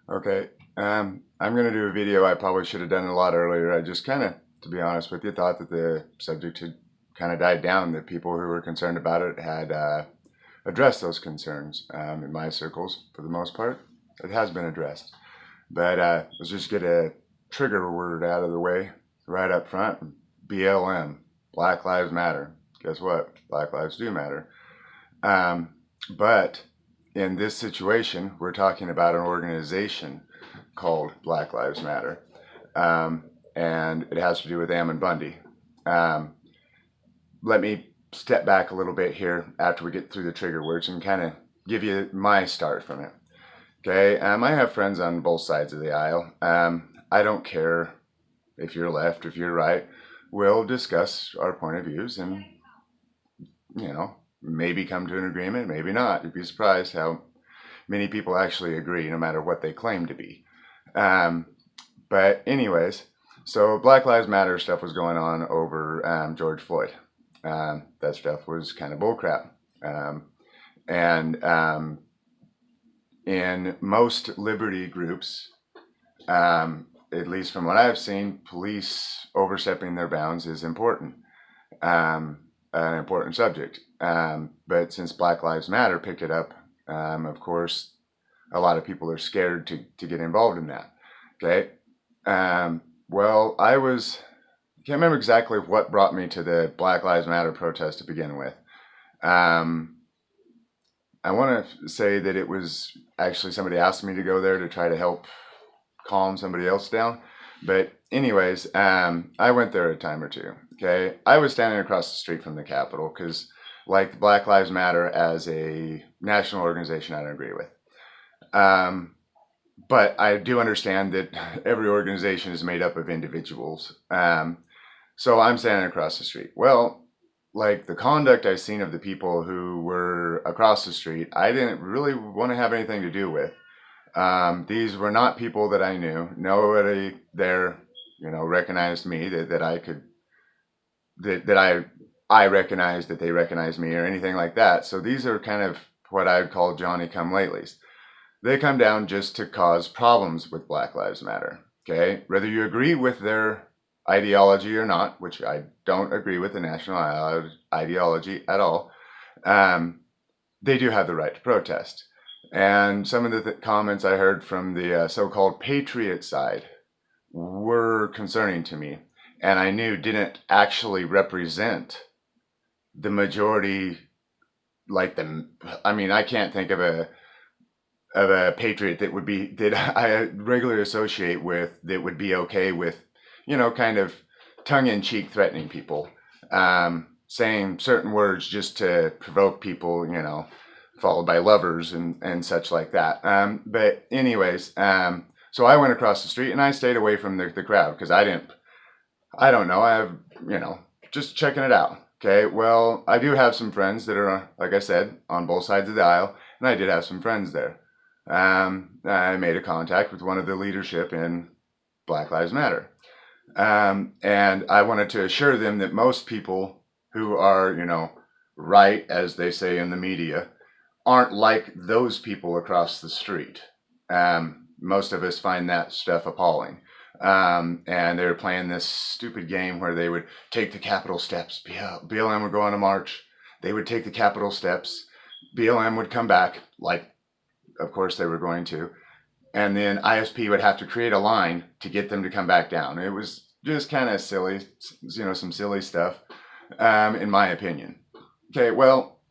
Okay. I'm going to do a video I probably should have done a lot earlier. I just kind of, to be honest with you, thought that the subject had kind of died down, that people who were concerned about it had addressed those concerns in my circles for the most part. It has been addressed. But let's just get a trigger word out of the way right up front. BLM, Black Lives Matter. Guess what? Black lives do matter. Um, but in this situation, we're talking about an organization called Black Lives Matter. Um, and it has to do with Ammon Bundy. Um, Let me step back a little bit here after we get through the trigger words and kind of give you my start from it. Okay, I have friends on both sides of the aisle. I don't care if you're left, if you're right. We'll discuss our point of views and, maybe come to an agreement, maybe not. You'd be surprised how many people actually agree, no matter what they claim to be. But anyways, so Black Lives Matter stuff was going on over George Floyd. That stuff was kind of bullcrap. And in most liberty groups, at least from what I've seen, police overstepping their bounds is important, an important subject. But since Black Lives Matter picked it up, of course, a lot of people are scared to get involved in that. Okay. Well, can't remember exactly what brought me to the Black Lives Matter protest to begin with. I want to say that it was actually somebody asked me to go there to try to help calm somebody else down. But anyways, I went there a time or two. Okay. I was standing across the street from the Capitol because, like, Black Lives Matter as a national organization, I don't agree with. But I do understand that every organization is made up of individuals. So I'm standing across the street. Well, like, the conduct I've seen of the people who were across the street, I didn't really want to have anything to do with. These were not people that I knew. Nobody there, recognized me that I could, that I recognized that they recognized me or anything like that. So these are kind of what I would call Johnny come latelys. They come down just to cause problems with Black Lives Matter. Okay, whether you agree with their ideology or not, which I don't agree with the national ideology at all, they do have the right to protest. And some of the comments I heard from the so-called patriot side were concerning to me, and I knew didn't actually represent the majority. I can't think of a patriot that I regularly associate with that would be okay with, kind of tongue-in-cheek threatening people, saying certain words just to provoke people, followed by lovers and such like that. But anyways, so I went across the street and I stayed away from the crowd because I don't know, I have, just checking it out. Okay, well, I do have some friends that are, like I said, on both sides of the aisle, and I did have some friends there. I made a contact with one of the leadership in Black Lives Matter. And I wanted to assure them that most people who are, right, as they say in the media, aren't like those people across the street. Most of us find that stuff appalling. And they were playing this stupid game where they would take the Capitol steps. BLM would go on a march. They would take the Capitol steps. BLM would come back, like, of course they were going to. And then ISP would have to create a line to get them to come back down. It was just kind of silly, some silly stuff, in my opinion. Okay, well,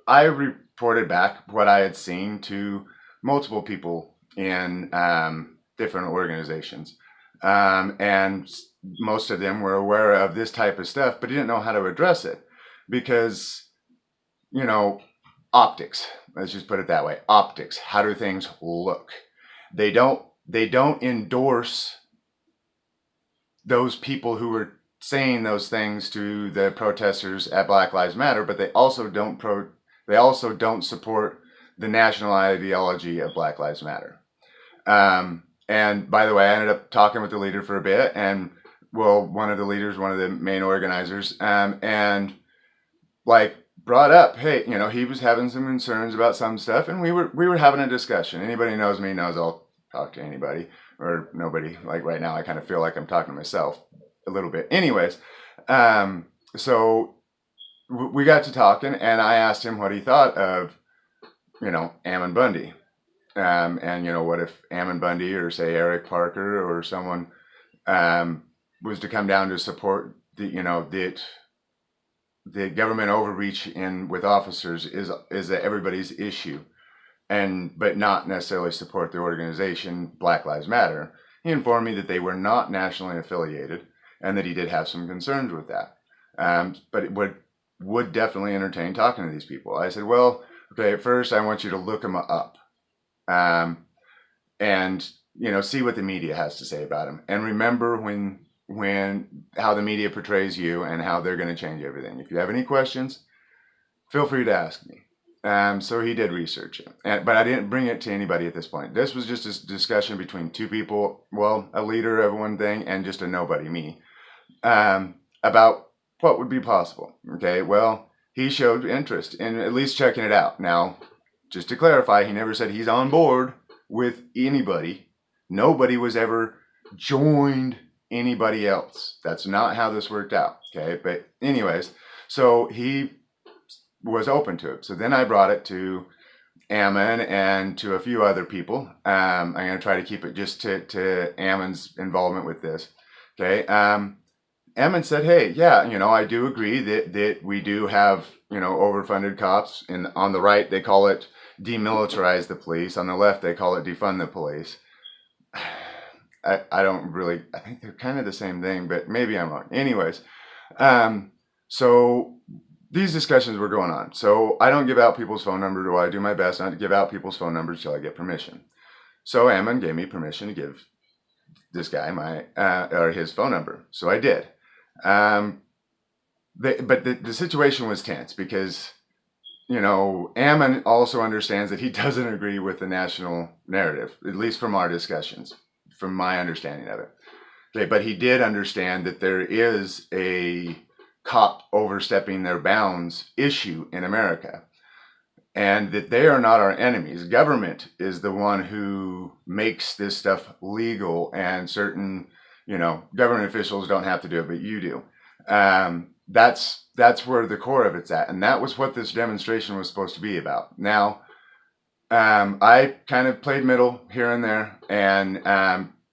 I reported back what I had seen to multiple people in different organizations. And most of them were aware of this type of stuff, but didn't know how to address it because, optics. Let's just put it that way. Optics. How do things look? They don't endorse those people who were saying those things to the protesters at Black Lives Matter, but they also don't support the national ideology of Black Lives Matter. And by the way, I ended up talking with the leader for a bit, and one of the leaders, one of the main organizers, and like brought up, hey, he was having some concerns about some stuff, and we were having a discussion. Anybody who knows me knows I'll talk to anybody or nobody. Like right now, I kind of feel like I'm talking to myself a little bit. Anyways, so we got to talking, and I asked him what he thought of, Ammon Bundy. And what if Ammon Bundy or say Eric Parker or someone was to come down to support the government overreach in with officers is everybody's issue, but not necessarily support the organization Black Lives Matter. He informed me that they were not nationally affiliated and that he did have some concerns with that. But it would definitely entertain talking to these people. I said, well, okay, at first I want you to look them up, and see what the media has to say about him, and remember when how the media portrays you and how they're going to change everything. If you have any questions, feel free to ask me. So he did research it, but I didn't bring it to anybody at this point. This was just a discussion between two people, well, a leader of one thing and just a nobody, me, about what would be possible. Okay, well, he showed interest in at least checking it out. Now, just to clarify, he never said he's on board with anybody. Nobody was ever joined anybody else. That's not how this worked out. Okay, but anyways, so he was open to it. So then I brought it to Ammon and to a few other people. I'm going to try to keep it just to Ammon's involvement with this. Okay. Ammon said, hey, yeah, I do agree that we do have, overfunded cops. On the right, they call it demilitarize the police. On the left, they call it defund the police. I don't really, I think they're kind of the same thing, but maybe I'm wrong. Anyways, so these discussions were going on. So I don't give out people's phone numbers, or I do my best not to give out people's phone numbers till I get permission. So Ammon gave me permission to give this guy his phone number. So I did. But the situation was tense because, Ammon also understands that he doesn't agree with the national narrative, at least from our discussions, from my understanding of it. Okay, but he did understand that there is a cop overstepping their bounds issue in America, and that they are not our enemies. Government is the one who makes this stuff legal, and certain, government officials don't have to do it, but you do. That's where the core of it's at, and that was what this demonstration was supposed to be about. Now, I kind of played middle here and there, and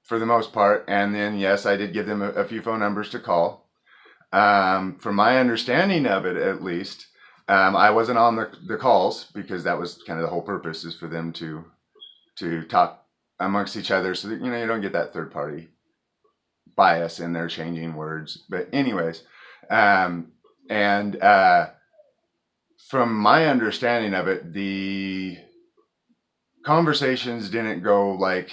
for the most part, and then yes, I did give them a few phone numbers to call. From my understanding of it, at least, I wasn't on the calls because that was kind of the whole purpose, is for them to talk amongst each other, so that you don't get that third party bias in there changing words. But anyways, and from my understanding of it, the conversations didn't go like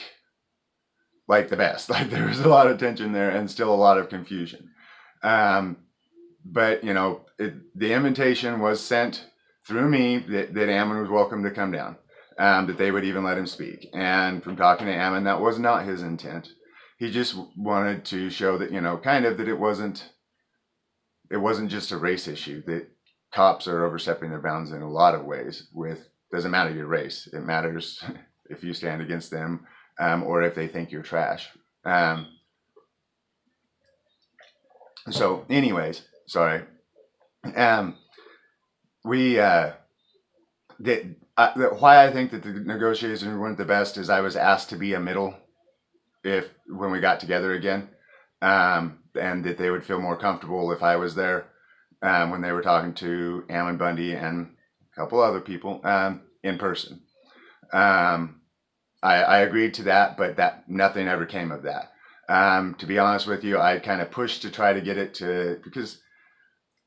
the best. Like there was a lot of tension there and still a lot of confusion. But the invitation was sent through me that Ammon was welcome to come down, that they would even let him speak. And from talking to Ammon, that was not his intent. He just wanted to show that, kind of that it wasn't just a race issue, that cops are overstepping their bounds in a lot of ways. Doesn't matter your race. It matters if you stand against them, or if they think you're trash. So anyways, sorry. Why I think that the negotiations weren't the best is I was asked to be a middle when we got together again, and that they would feel more comfortable if I was there, when they were talking to Ammon Bundy and a couple other people, in person. I agreed to that, but nothing ever came of that. To be honest with you, I kind of pushed to try to get it to, because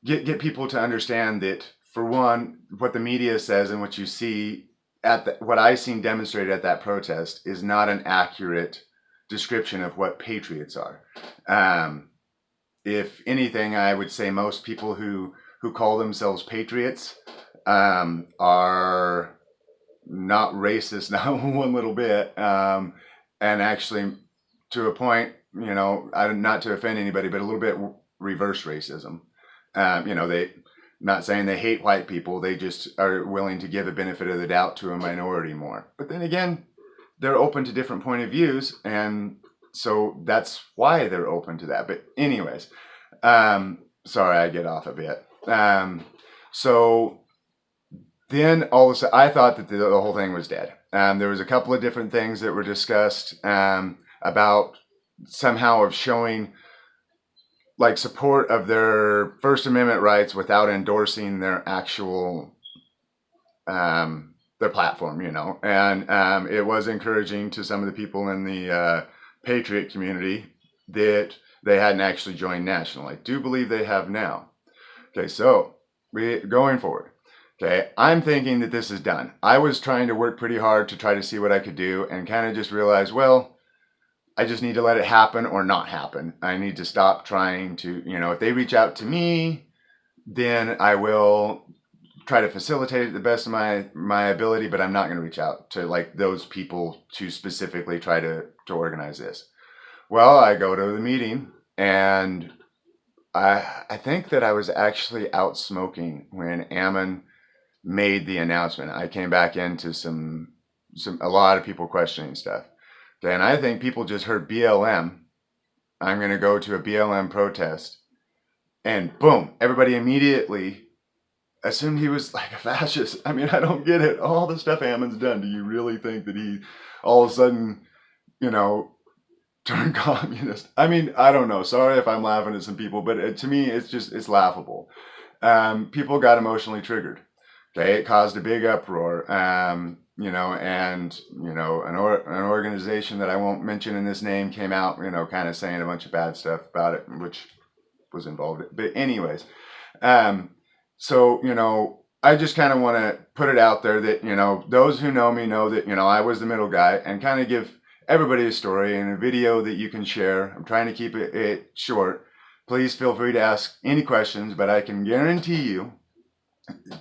get people to understand that, for one, what the media says and what you see what I seen demonstrated at that protest is not an accurate description of what patriots are. If anything, I would say most people who call themselves patriots are not racist, not one little bit, and actually, to a point, not to offend anybody, but a little bit reverse racism. Not saying they hate white people, they just are willing to give a benefit of the doubt to a minority more. But then again, they're open to different point of views, and so that's why they're open to that. But anyways, sorry, I get off a bit. So then all of a sudden, I thought that the whole thing was dead. There was a couple of different things that were discussed about somehow of showing like support of their First Amendment rights without endorsing their actual their platform, you know. And it was encouraging to some of the people in the Patriot community that they hadn't actually joined National. I do believe they have now. Okay, so going forward. Okay, I'm thinking that this is done. I was trying to work pretty hard to try to see what I could do, and kind of just realized, well, I just need to let it happen or not happen. I need to stop trying to, you know, if they reach out to me, then I will try to facilitate it the best of my ability, but I'm not going to reach out to like those people to specifically try to organize this. Well, I go to the meeting, and I think that I was actually out smoking when Ammon made the announcement. I came back into a lot of people questioning stuff. Okay, and I think people just heard BLM. I'm going to go to a BLM protest. And boom, everybody immediately assumed he was like a fascist. I mean, I don't get it. All the stuff Ammon's done, do you really think that he all of a sudden, you know, turned communist? I mean, I don't know. Sorry if I'm laughing at some people, but to me, it's laughable. People got emotionally triggered. Okay, it caused a big uproar. You know, and, you know, an organization that I won't mention in this name came out, you know, kind of saying a bunch of bad stuff about it, which was involved. But anyways, so, you know, I just kind of want to put it out there that, you know, those who know me know that, you know, I was the middle guy, and kind of give everybody a story in a video that you can share. I'm trying to keep it short. Please feel free to ask any questions, but I can guarantee you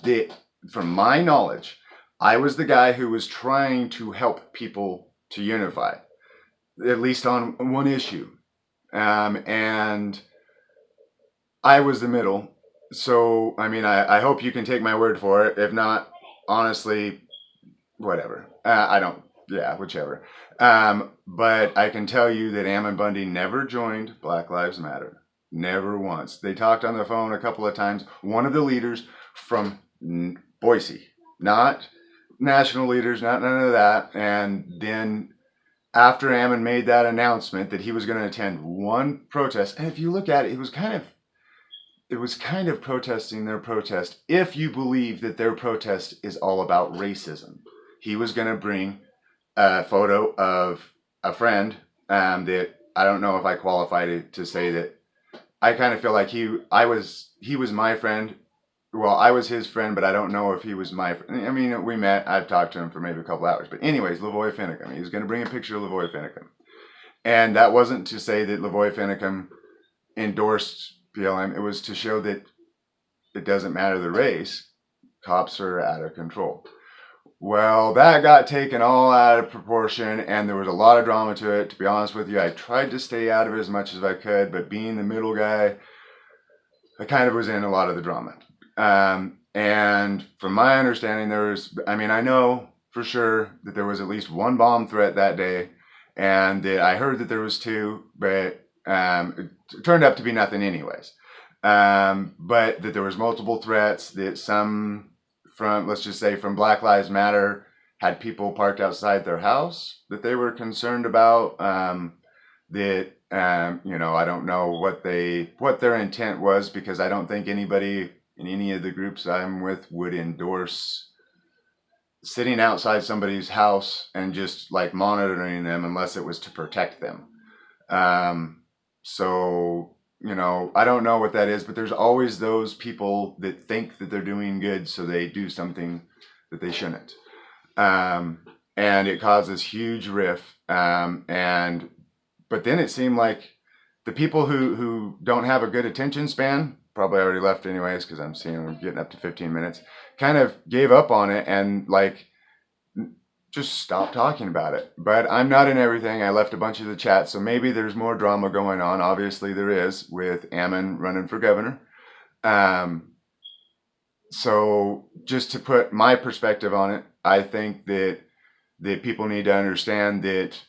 that from my knowledge, I was the guy who was trying to help people to unify, at least on one issue. And I was the middle. So, I mean, I hope you can take my word for it. If not, honestly, whatever. I don't, yeah, whichever. But I can tell you that Ammon Bundy never joined Black Lives Matter. Never once. They talked on the phone a couple of times. One of the leaders from Boise, not national leaders, not none of that. And then after Ammon made that announcement that he was going to attend one protest, and if you look at it, it was kind of protesting their protest. If you believe that their protest is all about racism, he was going to bring a photo of a friend that I don't know if I qualify to say that. I kind of feel like he was my friend. Well, I was his friend, but I don't know if he was my friend. I mean, we met. I've talked to him for maybe a couple hours. But anyways, Lavoy Finicum. He was going to bring a picture of Lavoy Finicum. And that wasn't to say that Lavoy Finicum endorsed BLM. It was to show that it doesn't matter the race. Cops are out of control. Well, that got taken all out of proportion, and there was a lot of drama to it. To be honest with you, I tried to stay out of it as much as I could, but being the middle guy, I kind of was in a lot of the drama. And from my understanding, I know for sure that there was at least one bomb threat that day, and that I heard that there was two, but it turned up to be nothing anyways. But that there was multiple threats, that some from, let's just say, from Black Lives Matter had people parked outside their house that they were concerned about, that, you know, I don't know what their intent was, because I don't think anybody in any of the groups I'm with would endorse sitting outside somebody's house and just like monitoring them unless it was to protect them. So, you know, I don't know what that is, but there's always those people that think that they're doing good, so they do something that they shouldn't. And it causes huge rift. But then it seemed like the people who don't have a good attention span, probably already left anyways, because I'm seeing them getting up to 15 minutes, kind of gave up on it and like just stopped talking about it. But I'm not in everything. I left a bunch of the chat, so maybe there's more drama going on. Obviously there is, with Ammon running for governor. So just to put my perspective on it, I think that people need to understand that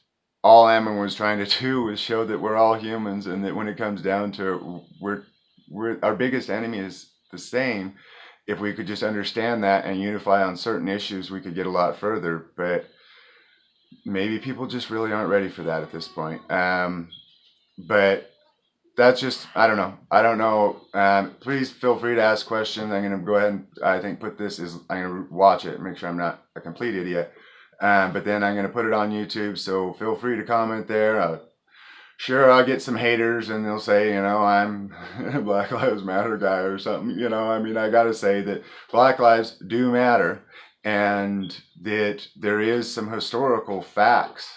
all Ammon was trying to do was show that we're all humans, and that when it comes down to it, we're our biggest enemy is the same. If we could just understand that and unify on certain issues, we could get a lot further. But maybe people just really aren't ready for that at this point. But that's just, I don't know. Please feel free to ask questions. I'm gonna go ahead and I think put this is I'm gonna watch it, make sure I'm not a complete idiot. But then I'm gonna put it on YouTube, so feel free to comment there. Sure, I'll get some haters, and they'll say, I'm a Black Lives Matter guy or something. I mean, I gotta say that Black lives do matter, and that there is some historical facts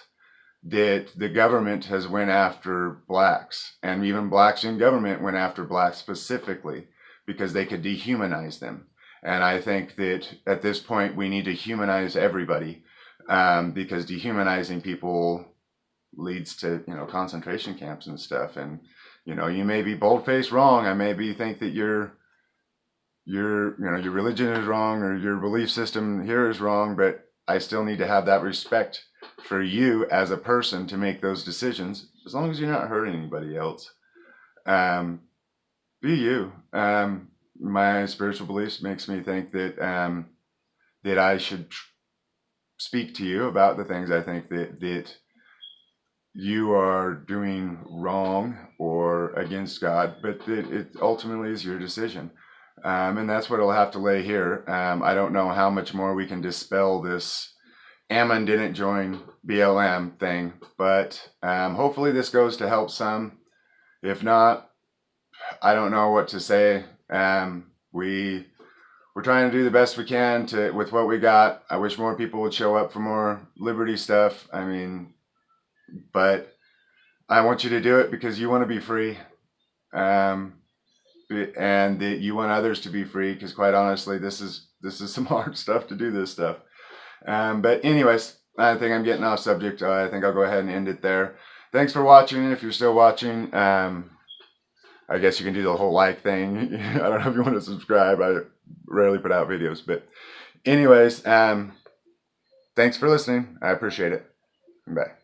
that the government has went after blacks, and even blacks in government went after blacks specifically because they could dehumanize them. And I think that at this point we need to humanize everybody, because dehumanizing people leads to concentration camps and stuff. And you may be bold-faced wrong. I maybe think that your religion is wrong, or your belief system here is wrong, but I still need to have that respect for you as a person to make those decisions, as long as you're not hurting anybody else. Be you. My spiritual beliefs makes me think that that I should speak to you about the things I think that you are doing wrong or against God, but it ultimately is your decision. And that's what I'll have to lay here. I don't know how much more we can dispel this Ammon didn't join BLM thing, but hopefully this goes to help some. If not, I don't know what to say. We're trying to do the best we can with what we got. I wish more people would show up for more liberty stuff. I mean, but I want you to do it because you want to be free, and that you want others to be free. Because quite honestly, this is some hard stuff to do this stuff. But anyways, I think I'm getting off subject. I think I'll go ahead and end it there. Thanks for watching. If you're still watching, I guess you can do the whole like thing. I don't know if you want to subscribe. I rarely put out videos, but anyways, thanks for listening. I appreciate it. Bye.